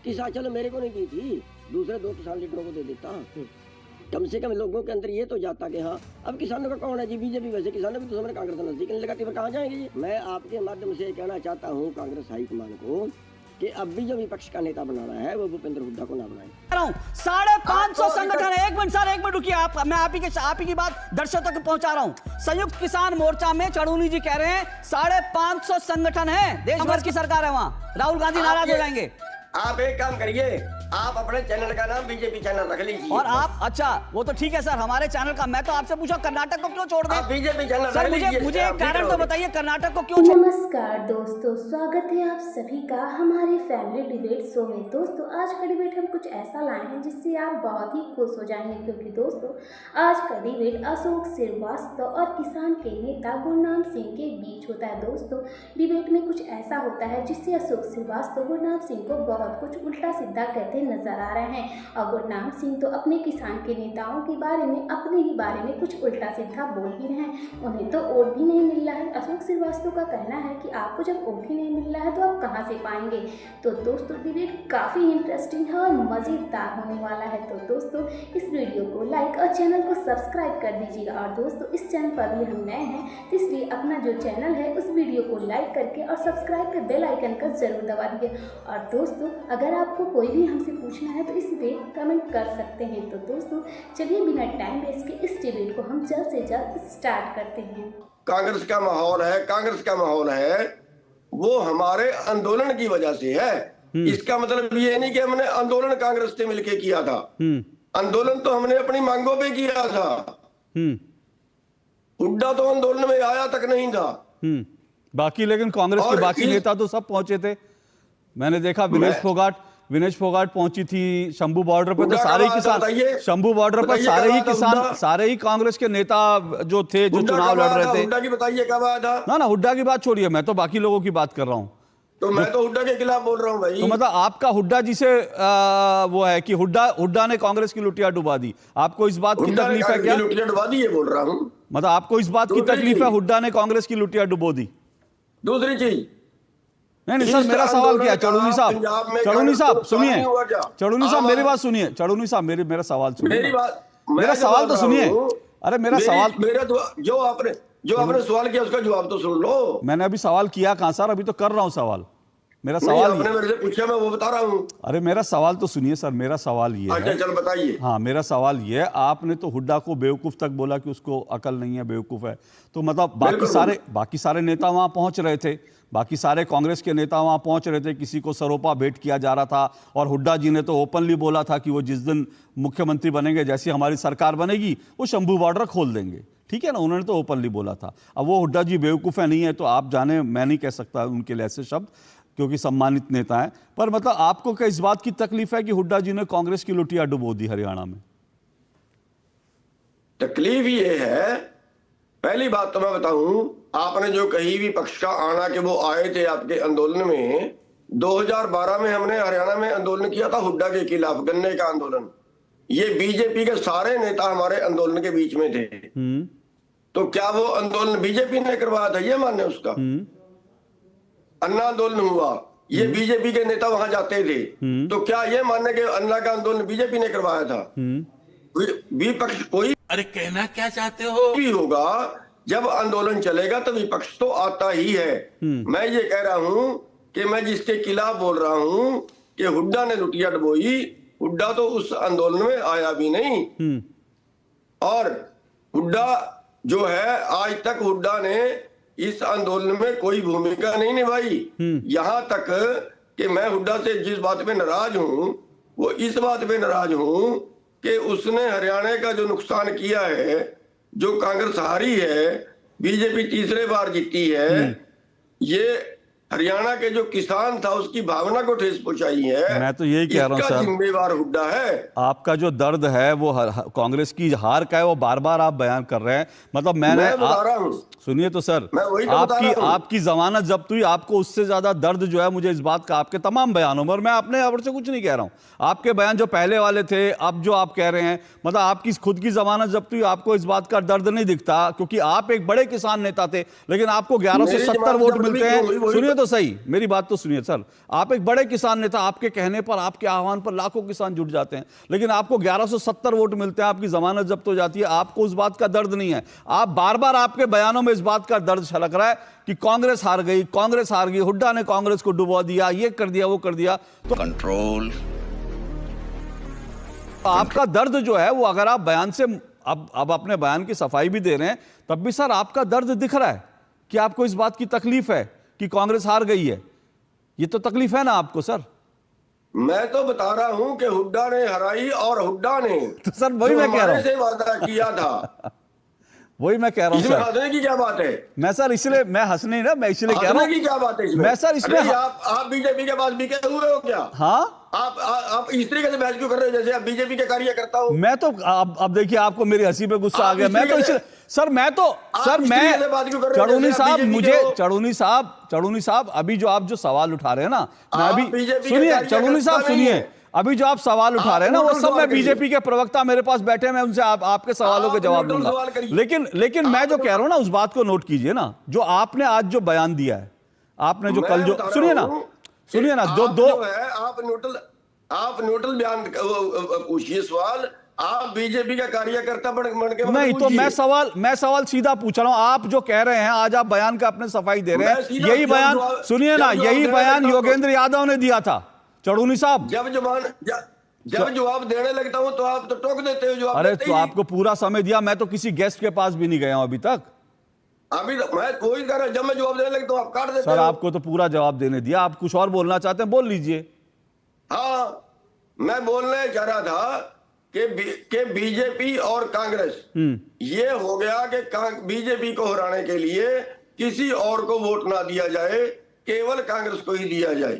किसान, चलो मेरे को नहीं दी थी, दूसरे 2 किसान लीडरों को दे देता, कम से कम लोगों के अंदर ये तो जाता कि हाँ अब किसानों का कौन है जी, बीजेपी। वैसे किसानों भी तो समझ कांग्रेस नजदीक नहीं लगाती, फिर कहाँ जाएंगे जी। मैं आपके माध्यम से कहना चाहता हूँ कांग्रेस हाईकमान को कि अब भी जो विपक्ष का नेता बना रहा है वो भूपेंद्र हुड्डा को ना बनाए। 550 संगठन है। एक मिनट रुकिए, मैं आप ही की बात दर्शकों तक पहुंचा रहा हूं। संयुक्त किसान मोर्चा में चढ़ूनी जी कह रहे हैं 550 संगठन है, देश भर की सरकार है वहां, राहुल गांधी नाराज हो जाएंगे। आप एक काम करिए, आप अपने चैनल का नाम बीजेपी चैनल रख लीजिए। और आप, अच्छा वो तो ठीक है सर, हमारे चैनल का, मैं तो आपसे पूछा कर्नाटक को क्यों छोड़ दें? बीजेपी चैनल सर मुझे एक कारण तो बताइए, कर्नाटक को क्यों? नमस्कार दोस्तों, स्वागत है आप सभी का हमारे फैमिली डिबेट शो में। दोस्तों आज का डिबेट हम कुछ ऐसा लाए हैं जिससे आप बहुत ही खुश हो जाएंगे, क्योंकि दोस्तों आज का डिबेट अशोक श्रीवास्तव और किसान के नेता गुरनाम सिंह के बीच होता है। दोस्तों डिबेट में कुछ ऐसा होता है जिससे अशोक श्रीवास्तव गुरनाम सिंह को बहुत कुछ उल्टा सीधा कहते नजर आ रहे हैं, और गुरनाम सिंह तो अपने किसान के नेताओं के बारे में, अपने ही बारे में कुछ उल्टा सीधा बोल भी रहे हैं। उन्हें तो वोट भी नहीं मिल रहा है। अशोक श्रीवास्तव का कहना है कि आपको जब वोट ही नहीं मिल रहा है तो आप कहां से पाएंगे। तो दोस्तों डिबेट काफ़ी इंटरेस्टिंग है और मज़ेदार होने वाला है। तो दोस्तों इस वीडियो को लाइक और चैनल को सब्सक्राइब कर दीजिएगा। और दोस्तों इस चैनल पर भी हम नए हैं, तो इसलिए अपना जो चैनल है उस वीडियो को लाइक करके और सब्सक्राइब के बेल आइकन का जरूर दबा दीजिए। और दोस्तों अगर आपको कोई भी हमसे पूछना है तो इस पे कमेंट कर सकते हैं। तो दोस्तों चलिए बिना टाइम वेस्ट के इस डिबेट को हम जल्द से जल्द स्टार्ट करते हैं। कांग्रेस का माहौल है वो हमारे आंदोलन की वजह से है। इसका मतलब ये नहीं कि हमने आंदोलन कांग्रेस से मिलके किया था, आंदोलन तो हमने अपनी मांगों पे किया था। हुड्डा तो आंदोलन में आया तक नहीं था। बाकी लेकिन कांग्रेस के बाकी नेता तो सब पहुंचे थे। मैंने देखा विनेश फोगाट पहुंची थी शंभू बॉर्डर पर, तो सारे ही किसान शंभू बॉर्डर पर सारे ही कांग्रेस के नेता जो थे, जो चुनाव लड़ रहे थे। हुड्डा की बताइए कब आया था? ना हुड्डा की बात छोड़िए, मैं तो बाकी लोगों की बात कर रहा हूँ। तो मैं तो हुड्डा के खिलाफ बोल रहा हूँ भाई। तो मतलब आपका हुड्डा जिसे वो है कि हुड्डा ने कांग्रेस की लुटिया डुबा दी, आपको इस बात की तकलीफ है क्या? लुटिया डुबा दी ये बोल रहा हूँ। मतलब आपको इस बात की तकलीफ है हुड्डा ने कांग्रेस की लुटिया डुबो दी? दूसरी चीज नहीं सर, मेरा सवाल क्या है चढ़ूनी साहब सुनिए, चढ़ूनी साहब मेरी बात सुनिए, चढ़ूनी साहब मेरा सवाल सुनिए, मेरा सवाल तो सुनिए। अरे मेरा सवाल, जो आपने सवाल किया उसका जवाब तो सुन लो। मैंने अभी सवाल किया कहां सर, अभी तो कर रहा हूं सवाल। मेरा सवाल आपने मेरे से पूछा, मैं वो बता रहा हूं। अरे मेरा सवाल तो सुनिए सर, मेरा सवाल ये है। चल बताइए। हाँ मेरा सवाल ये है, आपने तो हुड्डा को बेवकूफ तक बोला कि उसको अकल नहीं है, बेवकूफ है। तो मतलब बाकी सारे नेता वहां पहुंच रहे थे, बाकी सारे कांग्रेस के नेता वहां पहुंच रहे थे, किसी को सरोपा भेंट किया जा रहा था। और हुड्डा जी ने तो ओपनली बोला था कि वो जिस दिन मुख्यमंत्री बनेंगे, जैसी हमारी सरकार बनेगी, वो शंभू बॉर्डर खोल देंगे। ठीक है ना, उन्होंने तो ओपनली बोला था। अब वो हुड्डा जी बेवकूफ है नहीं है तो आप जाने, मैं नहीं कह सकता उनके लिए ऐसे शब्द, क्योंकि सम्मानित नेता है। पर मतलब आपको क्या इस बात की तकलीफ है कि हुड्डा जी ने कांग्रेस की लुटिया डुबो दी हरियाणा में? तकलीफ ये है, पहली बात तो मैं बताऊं, आपने जो कही भी पक्ष का आना कि वो आए थे आपके आंदोलन में, 2012 में हमने हरियाणा में आंदोलन किया था हुड्डा के खिलाफ, गन्ने का आंदोलन। ये बीजेपी के सारे नेता हमारे आंदोलन के बीच में थे। तो क्या वो आंदोलन बीजेपी ने करवाया था? ये मान्य उसका? अन्ना आंदोलन हुआ, ये बीजेपी के नेता वहां जाते थे, तो क्या ये मानने के अन्ना का आंदोलन बीजेपी ने करवाया था? विपक्ष कोई, अरे कहना क्या चाहते हो भी होगा, जब आंदोलन चलेगा तो विपक्ष तो आता ही है। मैं ये कह रहा हूं कि मैं जिसके खिलाफ बोल रहा हूं कि हुड्डा ने लुटिया डुबोई, हुड्डा तो उस आंदोलन में आया भी नहीं। और हुड्डा जो है, आज तक हुड्डा ने इस आंदोलन में कोई भूमिका नहीं निभाई। यहां तक कि मैं हुड्डा से जिस बात पे नाराज हूं, वो इस बात पे नाराज हूं कि उसने हरियाणा का जो नुकसान किया है, जो कांग्रेस हारी है, बीजेपी तीसरे बार जीती है, ये हरियाणा के जो किसान था उसकी भावना को ठेस पहुंचाई है। मैं तो यही कह रहा हूं सर, जिम्मेवार हुड्डा है। आपका जो दर्द है वो कांग्रेस की हार का है, वो बार बार आप बयान कर रहे हैं। मतलब मैं बता रहा हूं, सुनिए तो सर, आपकी जमानत जब्त हुई, आपको उससे ज्यादा दर्द जो है मुझे इस बात का आपके तमाम बयानों में, और मैं अपने ओर से कुछ नहीं कह रहा हूं, आपके बयान जो पहले वाले थे, अब जो आप कह रहे हैं, मतलब आपकी खुद की जमानत जब्त हुई, आपको इस बात का दर्द नहीं दिखता, क्योंकि आप एक बड़े किसान नेता थे, लेकिन आपको 1170 वोट मिलते हैं। सुनिए तो सही, मेरी बात तो सुनिए सर। आप एक बड़े किसान नेता, आपके कहने पर, आपके आह्वान पर लाखों किसान जुट जाते हैं, लेकिन आपको 1170 वोट मिलते हैं, आपकी जमानत जब्त हो जाती है, आपको उस बात का दर्द नहीं है। आप बार बार आपके बयानों में इस बात का दर्द छलक रहा है कि कांग्रेस हार गई, कांग्रेस हार गई, हुड्डा ने कांग्रेस को डुबो दिया, ये कर दिया, वो कर दिया। तो कंट्रोल आपका दर्द जो है वो, अगर आप बयान से अब अपने बयान की सफाई भी दे रहे हैं, तब भी सर आपका दर्द दिख रहा है कि आपको इस बात की तकलीफ है कि कांग्रेस हार गई है। ये तो तकलीफ है ना आपको सर? मैं तो बता रहा हूं कि हुड्डा ने हराई, और हुड्डा ने तो सर वही मैं कह रहा हूं, से वादा किया था। वही मैं कह रहा हूं इसमें सर। हंसने की क्या बात है? मैं सर इसलिए, मैं हंसने नहीं ना, मैं इसलिए कह रहा हंसने की हूं, क्या बात है इसमें? मैं सर इसमें अरे आप बीजेपी के पास बिके हुए हो क्या? हाँ, आप इस तरीके से बहस क्यों कर रहे हो जैसे आप बीजेपी के कार्यकर्ता हो? मैं तो अब देखिए, आपको मेरी हंसी पे गुस्सा आ आप गया। इस मैं तो तरीके इसलिए सर, मैं तो सर, इस तरीके से बात क्यों कर रहे हो चढ़ूनी जैसे आप साहब, BJP मुझे के हो? चढ़ूनी साहब, अभी जो आप जो सवाल उठा रहे हैं ना, मैं आप अभी BJP के सुनिए, कार्यकर्ता चढ़ूनी साहब नहीं सुनिए, है। अभी जो आप सवाल उठा रहे हैं ना, वो न्यूट्रल सब मैं सवाल करिए। बीजेपी के प्रवक्ता मेरे पास बैठे हैं, मैं उनसे आपके सवालों के आप जवाब न्यूट्रल दूंगा। सवाल करिए। लेकिन मैं जो कह रहा हूं ना, उस बात को नोट कीजिए ना, जो आपने आज जो बयान दिया है, आपने जो मैं कल जो, बता रहा सुनिए ना, हूं सुनिए ना, कि दो आप दो जो है, आप न्यूट्रल बयान पूछिए सवाल। आप बीजेपी का कार्यकर्ता बन के नहीं, तो पूछिए। मैं सवाल सीधा पूछ रहा हूं। आप जो कह रहे हैं, आज आप बयान का अपने सफाई दे रहे मैं हैं, सीधा यही बयान जवाब- सुनिए ना, जवाब यही देने बयान लगता हूं। योगेंद्र यादव ने दिया था, चढ़ूनी साहब। जब जवाब देने लगता हूं तो आप तो टोक देते हो जवाब। अरे देते तो ही। आपको पूरा समय दिया, मैं तो किसी गेस्ट के पास भी नहीं गया हूं अभी तक। अभी तो मैं कोई कर रहा, जब मैं जवाब देने लगता हूं आप काट देते सर हो। आपको तो पूरा जवाब देने दिया, आप कुछ और बोलना चाहते हैं बोल लीजिए। हाँ, मैं बोलने चाह रहा था कि बीजेपी और कांग्रेस, ये हो गया कि बीजेपी को हराने के लिए किसी और को वोट ना दिया जाए, केवल कांग्रेस को ही दिया जाए।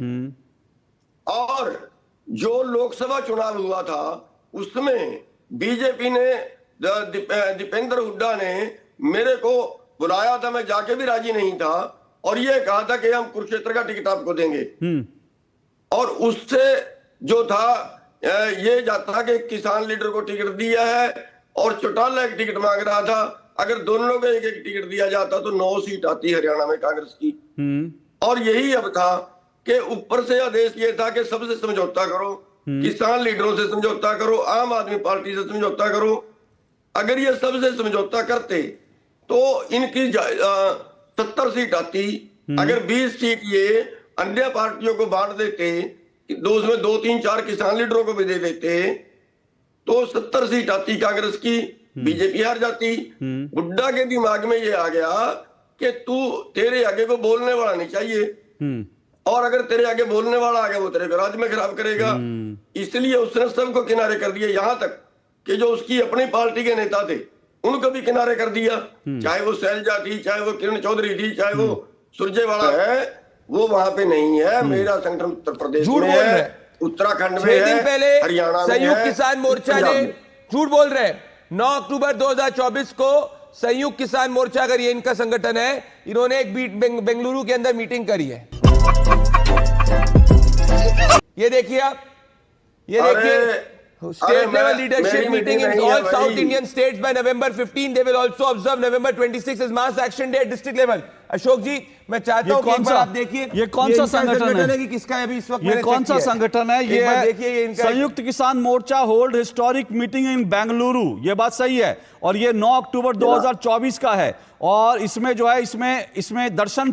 और जो लोकसभा चुनाव हुआ था उसमें बीजेपी ने, दीपेंद्र हुड्डा ने मेरे को बुलाया था, मैं जाके भी राजी नहीं था, और ये कहा था कि हम कुरुक्षेत्र का टिकट आपको देंगे। और उससे जो था ये जाता कि किसान लीडर को टिकट दिया है, और चौटाला एक टिकट मांग रहा था। अगर दोनों को एक एक टिकट दिया जाता तो 9 सीट आती हरियाणा में कांग्रेस की। और यही अब था कि ऊपर से आदेश ये था कि सबसे समझौता करो, किसान लीडरों से समझौता करो, आम आदमी पार्टी से समझौता करो। अगर ये सबसे समझौता करते तो इनकी 70 सीट आती। अगर 20 सीट ये अन्य पार्टियों को बांट देते, उसमें 2, 3, 4 किसान लीडरों को भी दे देते, तो 70 सीट आती कांग्रेस की, बीजेपी हार जाती। हुड्डा के दिमाग में ये आ गया कि तेरे आगे को बोलने वाला नहीं चाहिए, और अगर तेरे आगे बोलने वाला आ गया वो तेरे को राज्य में खराब करेगा। इसलिए उसने सबको किनारे कर दिया, यहां तक कि जो उसकी अपनी पार्टी के नेता थे उनको भी किनारे कर दिया। चाहे वो शैलजा थी, चाहे वो किरण चौधरी थी, चाहे वो सुरजेवाला है, वो वहां पे नहीं है। मेरा संगठन उत्तर प्रदेश में है, उत्तराखंड में है, 6 दिन पहले हरियाणा में संयुक्त है, किसान मोर्चा पंजाब ने, में। झूठ बोल रहे हैं, 9 अक्टूबर 2024 को संयुक्त किसान मोर्चा, अगर ये इनका संगठन है, इन्होंने एक बेंगलुरु के अंदर मीटिंग करी है। ये देखिए आप, ये देखिए, State level leadership meeting in all South Indian states by November 15. They will also observe November 26 as mass action day at district level. Ashok जी, मैं चाहता हूं कि एक बार आप देखिए ये कौन सा संगठन है कि किसका अभी इस वक्त ये कौन सा संगठन है? एक बार ये देखिए, ये इनका Samyukta Kisan Morcha hold historic meeting in Bengaluru, ये बात सही है, और ये 9 अक्टूबर 2024 का है। और इसमें जो है, इसमें दर्शन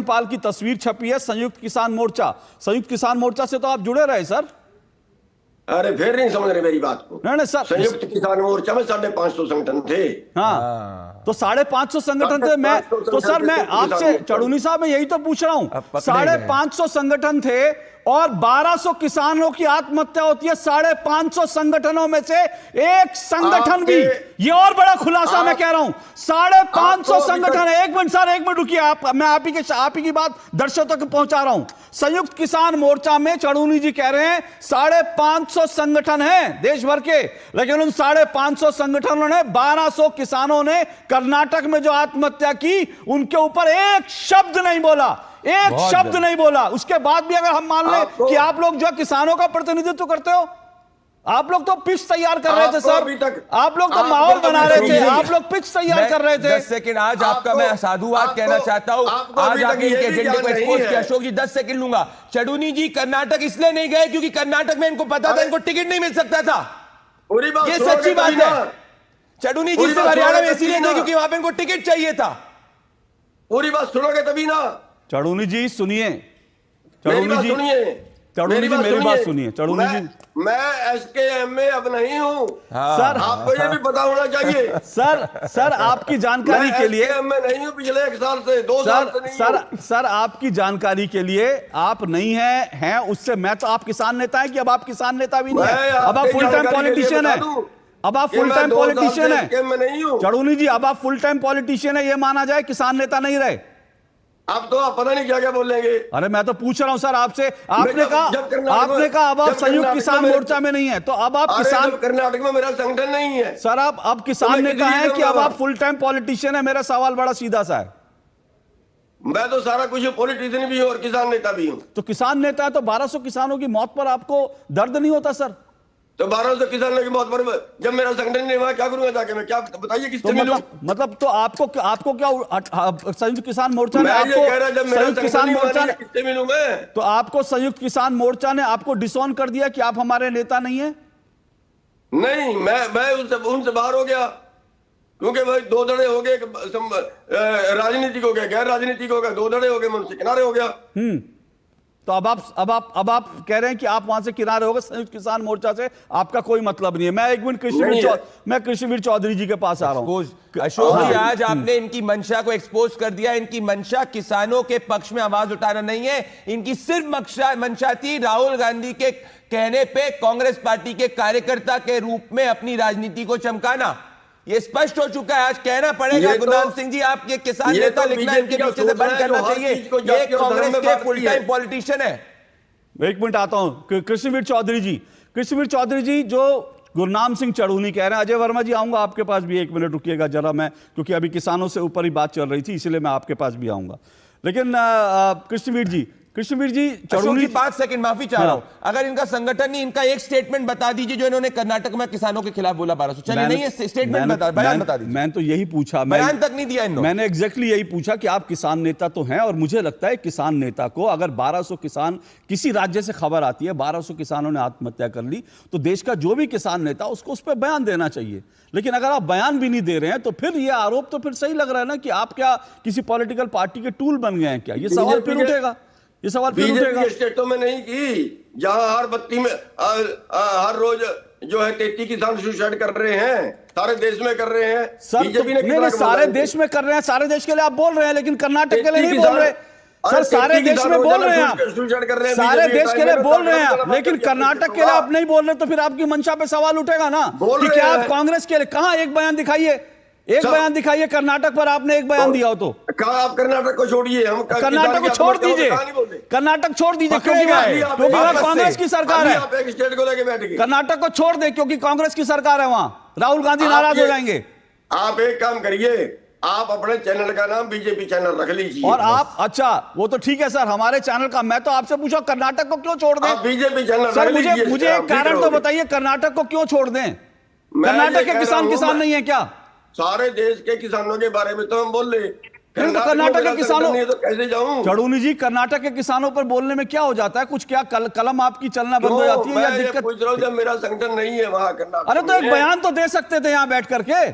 पाल की तस्वीर छपी है, संयुक्त किसान मोर्चा से तो आप जुड़े रहे सर। अरे फिर नहीं समझ रहे मेरी बात को। नहीं सर, संयुक्त किसान मोर्चा में 550 संगठन थे। हाँ, तो 550 संगठन थे। मैं तो सर, मैं आपसे चढ़ूनी साहब, मैं यही तो पूछ रहा हूं, 550 संगठन थे और 1200 किसानों की आत्महत्या होती है। 550 संगठनों में से एक संगठन भी, ये और बड़ा खुलासा मैं कह रहा हूं, 550 संगठन है। एक मिनट रुकिए, मैं आप ही की बात दर्शकों तक पहुंचा रहा हूं। संयुक्त किसान मोर्चा में चढ़ूनी जी कह रहे हैं 550 संगठन हैं देश भर के, लेकिन उन 550 संगठनों ने, 1200 किसानों ने कर्नाटक में जो आत्महत्या की, उनके ऊपर एक शब्द नहीं बोला, एक शब्द नहीं बोला। उसके बाद भी अगर हम मान लें कि आप लोग जो किसानों का प्रतिनिधित्व करते हो, आप लोग तो पिच तैयार कर रहे थे आपको सर, अभी तक- आप लोग तो आपको माहौल अभी बना रहे तक थे, यही- आप लोग पिच तैयार कर रहे थे। 10 सेकंड आज आपका मैं साधुवाद आपको- कहना चाहता हूं। आपको आज अभी तक आपने ये इनके भी एजेंडे को ज्ञान नहीं एक्सपोज है। किया। अशोक जी 10 सेकंड लूंगा। चडूनी जी कर्नाटक इसलिए नहीं गए क्योंकि कर्नाटक में इनको पता था अरे- इनको टिकट नहीं मिल सकता था। पूरी बात ये सुनोगे सच्ची बात तभी है। ना। चडूनी जी पूरी सिर्फ बात हरियाणा में सुनोगे इसीलिए तभी गए ना। क्योंकि वहां पे इनको टिकट चाहिए था। पूरी बात सुनोगे तभी ना। चड़ूनी जी सुनिए, मेरी चड़ूनी बात जी, सुनिए। चड़ूनी जी मेरी बात सुनिए, चड़ूनी जी। मैं SKM में अब नहीं हूँ। सर आपको ये भी पता होना चाहिए। सर आपकी जानकारी के लिए, SKM में नहीं हूँ पिछले 1 साल से, 2 साल से नहीं हूँ। सर आपकी जानकारी के लिए, आप नहीं हैं उससे मैं तो, आप किसान नेता हैं कि अब आप किसान नेता भी नहीं मैं है, अब आप आपकी फुल टाइम जानकारी के लिए पॉलिटिशियन बता है, दूं अब आप कि फुल मैं टाइम 2 साल से पॉलिटिशियन है। SKM में नहीं हूँ। चड़ूनी जी अब आप फुल टाइम पॉलिटिशियन है, ये माना जाए, किसान नेता नहीं रहे। अब तो आप पता नहीं क्या क्या बोलेंगे। अरे मैं तो पूछ रहा हूं सर आपसे, आपने जब कहा अब आप संयुक्त किसान मोर्चा में नहीं है, तो अब आप किसान, कर्नाटक में मेरा संगठन नहीं है सर आप अब किसान मैं नेता किसी हैं भी कि अब दूंगा। आप फुल टाइम पॉलिटिशियन है? मेरा सवाल बड़ा सीधा सा है। मैं तो सारा कुछ पॉलिटिशियन भी हूँ और किसान नेता भी हूँ। तो किसान नेता है तो 1200 किसानों की मौत पर आपको दर्द नहीं होता सर? तो 1200 किसानों की मौत पर जब मेरा संगठन नहीं हुआ क्या करूंगा जाके मैं? क्या बताइए किससे तो मिलूं? मतलब तो आपको क्या संयुक्त किसान मोर्चा ने मैं ये कह रहा आपको, जब मेरा संयुक्त किसान संगठन मोर्चा ने, किससे मिलूं मैं? तो आपको संयुक्त किसान मोर्चा ने आपको डिसऑन कर दिया कि आप हमारे नेता नहीं है? नहीं, मैं उनसे बाहर हो गया क्योंकि भाई 2 धड़े हो गए, राजनीतिक हो गया, गैर राजनीतिक हो गया, 2 धड़े हो गए, मैं उनसे किनारे हो गया। तो अब आप कह रहे हैं कि आप वहां से किनारे हो गए, संयुक्त किसान मोर्चा से आपका कोई मतलब नहीं है। मैं एक मिनट कृष्णवीर चौधरी जी के पास आ रहा हूं। अशोक जी आज आपने इनकी मंशा को एक्सपोज कर दिया। इनकी मंशा किसानों के पक्ष में आवाज उठाना नहीं है, इनकी सिर्फ मंशा थी राहुल गांधी के कहने पे कांग्रेस पार्टी के कार्यकर्ता के रूप में अपनी राजनीति को चमकाना। ये स्पष्ट हो चुका है, आज कहना पड़ेगा। गुरनाम सिंह जी आप ये किसान नेता लिखना इनके पीछे से बंद करना चाहिए, ये कांग्रेस के फुल टाइम पॉलिटिशियन है। एक मिनट आता हूं कृष्णवीर चौधरी जी, जो गुरनाम सिंह चड़ूनी कह रहे हैं। अजय वर्मा जी आऊंगा आपके पास भी, 1 मिनट रुकिएगा जरा, मैं क्योंकि अभी किसानों से ऊपर ही बात चल रही थी इसलिए मैं आपके पास भी आऊंगा। लेकिन कृष्णवीर जी चड़ूनी 5 सेकंड माफी चाह रहा हूं, अगर इनका संगठन नहीं, इनका एक स्टेटमेंट बता दीजिए जो इन्होंने कर्नाटक में किसानों के खिलाफ बोला 1200। चलिए नहीं है स्टेटमेंट बयान बता दीजिए। मैंने तो यही पूछा, बयान तक नहीं दिया इन्होंने। मैंने एग्जैक्टली यही पूछा कि आप किसान नेता तो हैं, और मुझे लगता है किसान नेता को अगर 1200 किसान, किसी राज्य से खबर आती है 1200 किसानों ने आत्महत्या कर ली, तो देश का जो भी किसान नेता उसको उस पर बयान देना चाहिए। लेकिन अगर आप बयान भी नहीं दे रहे हैं तो फिर ये आरोप तो फिर सही लग रहा है ना कि आप क्या किसी पॉलिटिकल पार्टी के टूल बन गए हैं क्या? ये सवाल फिर उठेगा, ये सवाल फिर उठेगा। बीजेपी स्टेटों में नहीं की, जहां हर बत्ती में हर रोज जो है 33 किसान सुसाइड कर रहे हैं, सारे देश में कर रहे हैं। सर बीजेपी ने नहीं, सारे देश में कर रहे हैं, सारे देश के लिए आप बोल रहे हैं, लेकिन कर्नाटक के लिए नहीं बोल रहे। सर सारे देश में बोल रहे हैं आप, सारे देश के लिए बोल रहे हैं आप, लेकिन कर्नाटक के लिए आप नहीं बोल रहे, तो फिर आपकी मंशा पे सवाल उठेगा ना कि क्या आप कांग्रेस के लिए, कहां एक बयान दिखाइए, एक बयान दिखाइए कर्नाटक पर आपने एक बयान दिया हो तो। कहा आप कर्नाटक को छोड़िए, हम कर्नाटक को छोड़ दीजिए, कर्नाटक छोड़ दीजिए क्योंकि वहां कांग्रेस की सरकार है। आप एक स्टेट को लेके बैठ गए। कर्नाटक को छोड़ दे क्योंकि कांग्रेस की सरकार है वहां, राहुल गांधी नाराज हो जाएंगे। आप एक काम करिए, आप अपने चैनल का नाम बीजेपी चैनल रख लीजिए। और आप, अच्छा वो तो ठीक है सर, हमारे चैनल का, मैं तो आपसे पूछा कर्नाटक को क्यों छोड़ दें? बीजेपी चैनल सर मुझे एक कारण तो बताइए, कर्नाटक को क्यों छोड़ दें? कर्नाटक के किसान नहीं है क्या? सारे देश के किसानों के बारे में तो हम बोल रहे, कर्नाटक के किसानों, तो कैसे जाऊं? चड़ूनी जी कर्नाटक के किसानों पर बोलने में क्या हो जाता है? कुछ क्या कलम आपकी चलना बंद हो जाती है या दिक्कत? पूछ रहा हूं, जब मेरा संगठन नहीं है वहां कर्नाटक। अरे तो एक बयान तो दे सकते थे यहां बैठ करके।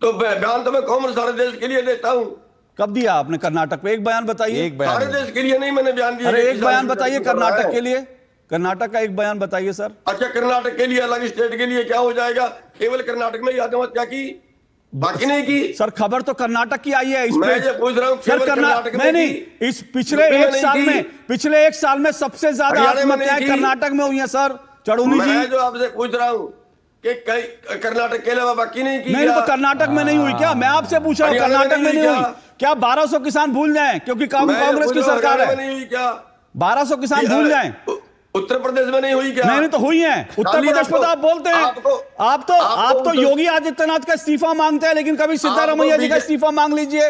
तो बयान तो मैं कौन सारे देश के लिए देता हूं। कब दिया आपने कर्नाटक पे? एक बयान बताइए। एक बयान सारे देश के लिए नहीं मैंने बयान दिया। अरे एक बयान बताइए कर्नाटक के लिए, कर्नाटक का एक बयान बताइए सर। अच्छा कर्नाटक के लिए अलग, स्टेट के लिए क्या हो जाएगा? केवल कर्नाटक में आत्महत्या की, बाकी नहीं की। सर खबर तो कर्नाटक की आई है इस मैं ये पूछ रहा हूं, सर कर्नाटक में नहीं, इस पिछले एक साल में सबसे ज्यादा आत्महत्याएं कर्नाटक में हुई हैं सर चड़ूनी जी। मैं जो आपसे पूछ रहा हूं कि कई कर्नाटक के अलावा बाकी नहीं की? नहीं तो कर्नाटक में नहीं हुई क्या? मैं आपसे पूछ रहा हूं कर्नाटक में नहीं हुई क्या? 1200 किसान भूल जाएं क्योंकि कांग्रेस की सरकार है, 1200 किसान भूल जाएं। उत्तर प्रदेश में नहीं हुई क्या? नहीं तो हुई है। उत्तर प्रदेश में तो आप बोलते हैं, आप तो योगी आदित्यनाथ का इस्तीफा मांगते हैं, लेकिन कभी सिद्धारमैया जी का इस्तीफा मांग लीजिए।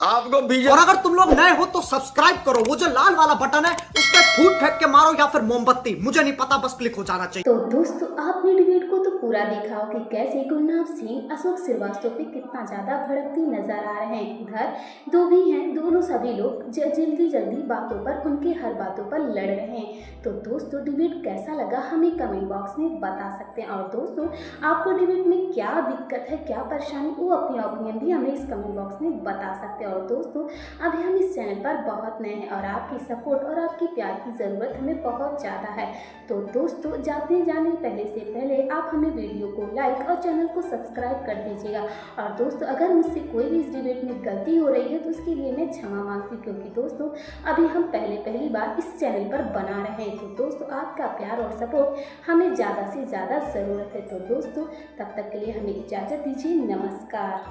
आपको बीजेपी और अगर तुम लोग नए हो तो सब्सक्राइब करो, वो जो लाल वाला बटन है उस पर फूट फेंक के मारो या फिर मोमबत्ती, मुझे नहीं पता, बस क्लिक हो जाना चाहिए। तो दोस्तों आपने डिबेट को तो पूरा देखा हो कि कैसे गुरनाम सिंह अशोक श्रीवास्तव पे कितना ज्यादा भड़कती नजर आ रहे हैं। उधर दो भी हैं, दोनों सभी लोग जल्दी बातों पर, उनके हर बातों पर लड़ रहे हैं। तो दोस्तों डिबेट कैसा लगा हमें कमेंट बॉक्स में बता सकते हैं। और दोस्तों आपको डिबेट में क्या दिक्कत है, क्या परेशानी, वो अपनी ओपिनियन भी हमें इस कमेंट बॉक्स में बता सकते हैं। और दोस्तों अभी हम इस चैनल पर बहुत नए हैं और आपकी सपोर्ट और आपकी प्यार की ज़रूरत हमें बहुत ज़्यादा है। तो दोस्तों जाने पहले आप हमें वीडियो को लाइक और चैनल को सब्सक्राइब कर दीजिएगा। और दोस्तों अगर मुझसे कोई भी इस डिबेट में गलती हो रही है तो उसके लिए मैं क्षमा मांगती हूँ, क्योंकि दोस्तों अभी हम पहली बार इस चैनल पर बना रहे हैं। तो दोस्तों आपका प्यार और सपोर्ट हमें ज़्यादा से ज़्यादा ज़रूरत है। तो दोस्तों तब तक के लिए हमें इजाज़त दीजिए, नमस्कार।